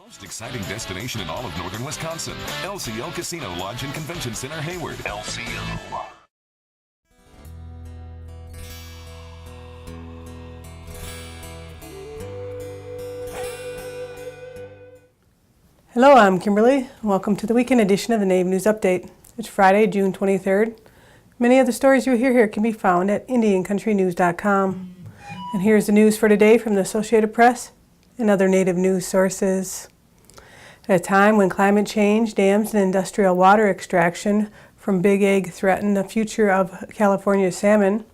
Most exciting destination in all of northern Wisconsin. LCO Casino Lodge and Convention Center, Hayward. LCO. Hello, I'm Kimberly. Welcome to the weekend edition of the Native News Update. It's Friday, June 23rd. Many of the stories you hear here can be found at IndianCountryTV.com. And here's the news for today from the Associated Press and other Native news sources. At a time when climate change, dams, and industrial water extraction from Big Egg threaten the future of California's salmon,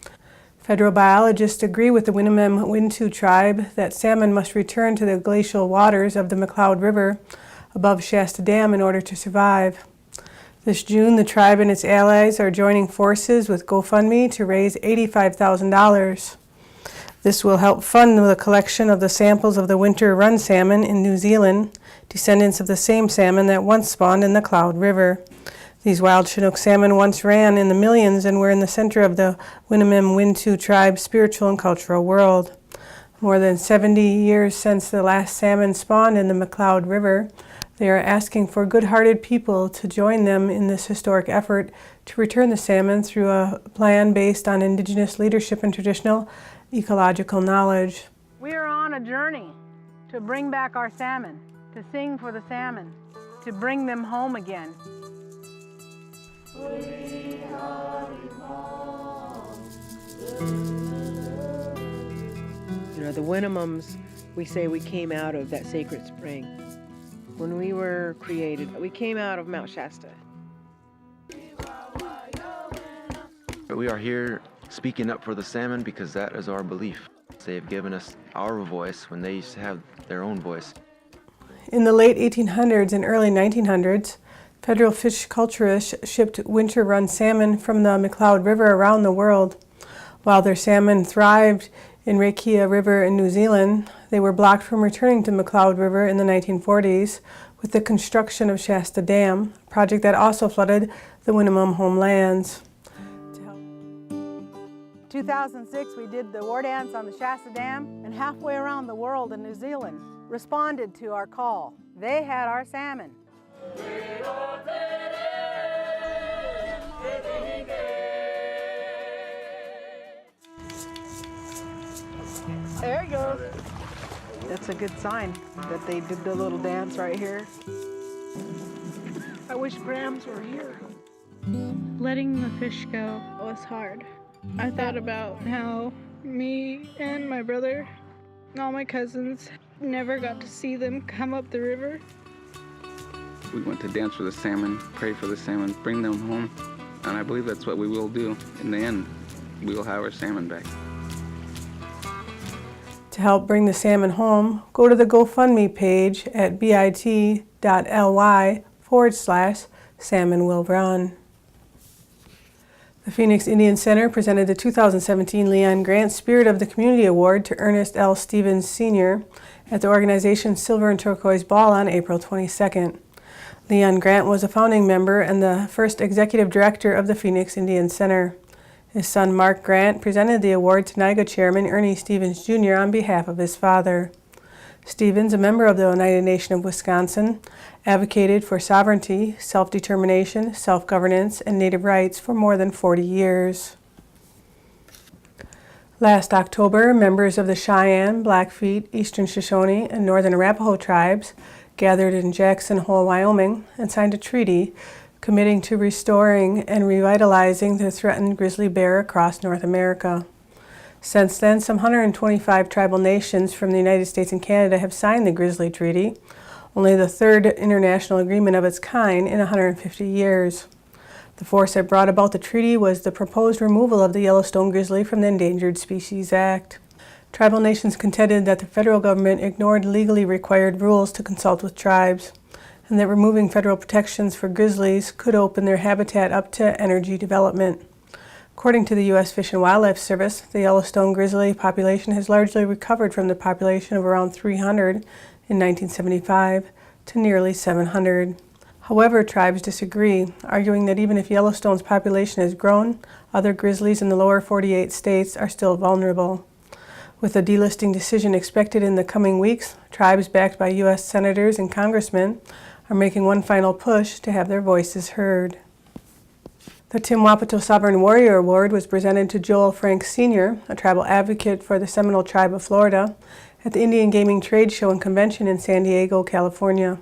federal biologists agree with the Winnemem Wintu tribe that salmon must return to the glacial waters of the McCloud River above Shasta Dam in order to survive. This June, the tribe and its allies are joining forces with GoFundMe to raise $85,000. This will help fund the collection of the samples of the winter run salmon in New Zealand, descendants of the same salmon that once spawned in the Cloud River. These wild Chinook salmon once ran in the millions and were in the center of the Winnemem Wintu tribe's spiritual and cultural world. More than 70 years since the last salmon spawned in the McCloud River, they are asking for good-hearted people to join them in this historic effort to return the salmon through a plan based on indigenous leadership and traditional ecological knowledge. We are on a journey to bring back our salmon, to sing for the salmon, to bring them home again. You know, the Winnemems, we say we came out of that sacred spring. When we were created, we came out of Mount Shasta. We are here speaking up for the salmon because that is our belief. They have given us our voice when they used to have their own voice. In the late 1800s and early 1900s, federal fish culturists shipped winter-run salmon from the McCloud River around the world. While their salmon thrived in Rekia River in New Zealand, they were blocked from returning to McCloud River in the 1940s with the construction of Shasta Dam, a project that also flooded the Winnemem homelands. 2006, we did the war dance on the Shasta Dam, and halfway around the world in New Zealand responded to our call. They had our salmon. There he goes. That's a good sign that they did the little dance right here. I wish Grams were here. Letting the fish go was hard. I thought about how me and my brother and all my cousins never got to see them come up the river. We went to dance for the salmon, pray for the salmon, bring them home, and I believe that's what we will do. In the end, we will have our salmon back. To help bring the salmon home, go to the GoFundMe page at bit.ly/salmonwillrun. The Phoenix Indian Center presented the 2017 Leon Grant Spirit of the Community Award to Ernest L Stevens Sr. at the organization's Silver and Turquoise Ball on April 22nd. Leon Grant was a founding member and the first executive director of the Phoenix Indian Center. His son Mark Grant presented the award to NIGA Chairman Ernest Stevens Jr. on behalf of his father. Stevens, a member of the Oneida Nation of Wisconsin, advocated for sovereignty, self-determination, self-governance, and Native rights for more than 40 years. Last October, members of the Cheyenne, Blackfeet, Eastern Shoshone, and Northern Arapaho tribes gathered in Jackson Hole, Wyoming, and signed a treaty committing to restoring and revitalizing the threatened grizzly bear across North America. Since then, some 125 tribal nations from the United States and Canada have signed the Grizzly Treaty, only the third international agreement of its kind in 150 years. The force that brought about the treaty was the proposed removal of the Yellowstone grizzly from the Endangered Species Act. Tribal nations contended that the federal government ignored legally required rules to consult with tribes, and that removing federal protections for grizzlies could open their habitat up to energy development. According to the U.S. Fish and Wildlife Service, the Yellowstone grizzly population has largely recovered from the population of around 300 in 1975 to nearly 700. However, tribes disagree, arguing that even if Yellowstone's population has grown, other grizzlies in the lower 48 states are still vulnerable. With a delisting decision expected in the coming weeks, tribes backed by U.S. senators and congressmen are making one final push to have their voices heard. The Tim Wapato Sovereign Warrior Award was presented to Joel Frank Sr., a tribal advocate for the Seminole Tribe of Florida, at the Indian Gaming Trade Show and Convention in San Diego, California.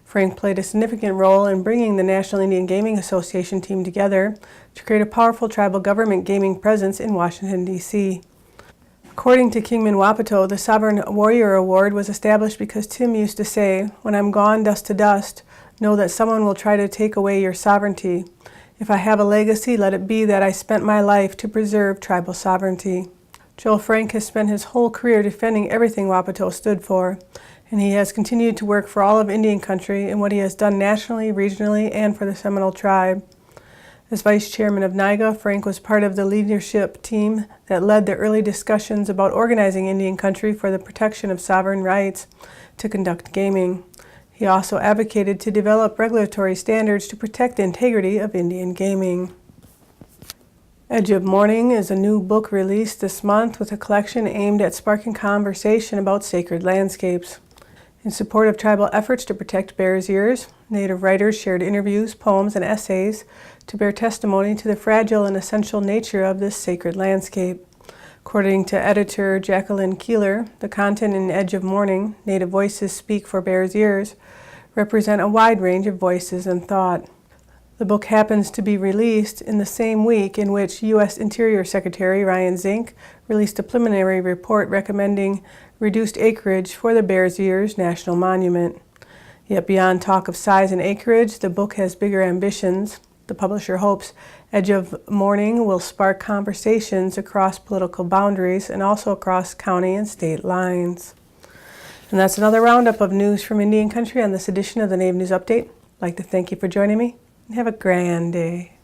Frank played a significant role in bringing the National Indian Gaming Association team together to create a powerful tribal government gaming presence in Washington, D.C. According to Kingman Wapato, the Sovereign Warrior Award was established because Tim used to say, "When I'm gone dust to dust, know that someone will try to take away your sovereignty. If I have a legacy, let it be that I spent my life to preserve tribal sovereignty." Joel Frank has spent his whole career defending everything Wapato stood for, and he has continued to work for all of Indian Country in what he has done nationally, regionally, and for the Seminole Tribe. As vice chairman of NIGA, Frank was part of the leadership team that led the early discussions about organizing Indian Country for the protection of sovereign rights to conduct gaming. He also advocated to develop regulatory standards to protect the integrity of Indian gaming. Edge of Morning is a new book released this month with a collection aimed at sparking conversation about sacred landscapes. In support of tribal efforts to protect Bears Ears, Native writers shared interviews, poems, and essays to bear testimony to the fragile and essential nature of this sacred landscape. According to editor Jacqueline Keeler, the content in Edge of Morning, Native Voices Speak for Bears Ears, represent a wide range of voices and thought. The book happens to be released in the same week in which U.S. Interior Secretary Ryan Zink released a preliminary report recommending reduced acreage for the Bears Ears National Monument. Yet beyond talk of size and acreage, the book has bigger ambitions. The publisher hopes Edge of Morning will spark conversations across political boundaries and also across county and state lines. And that's another roundup of news from Indian Country on this edition of the Native News Update. I'd like to thank you for joining me, and have a grand day.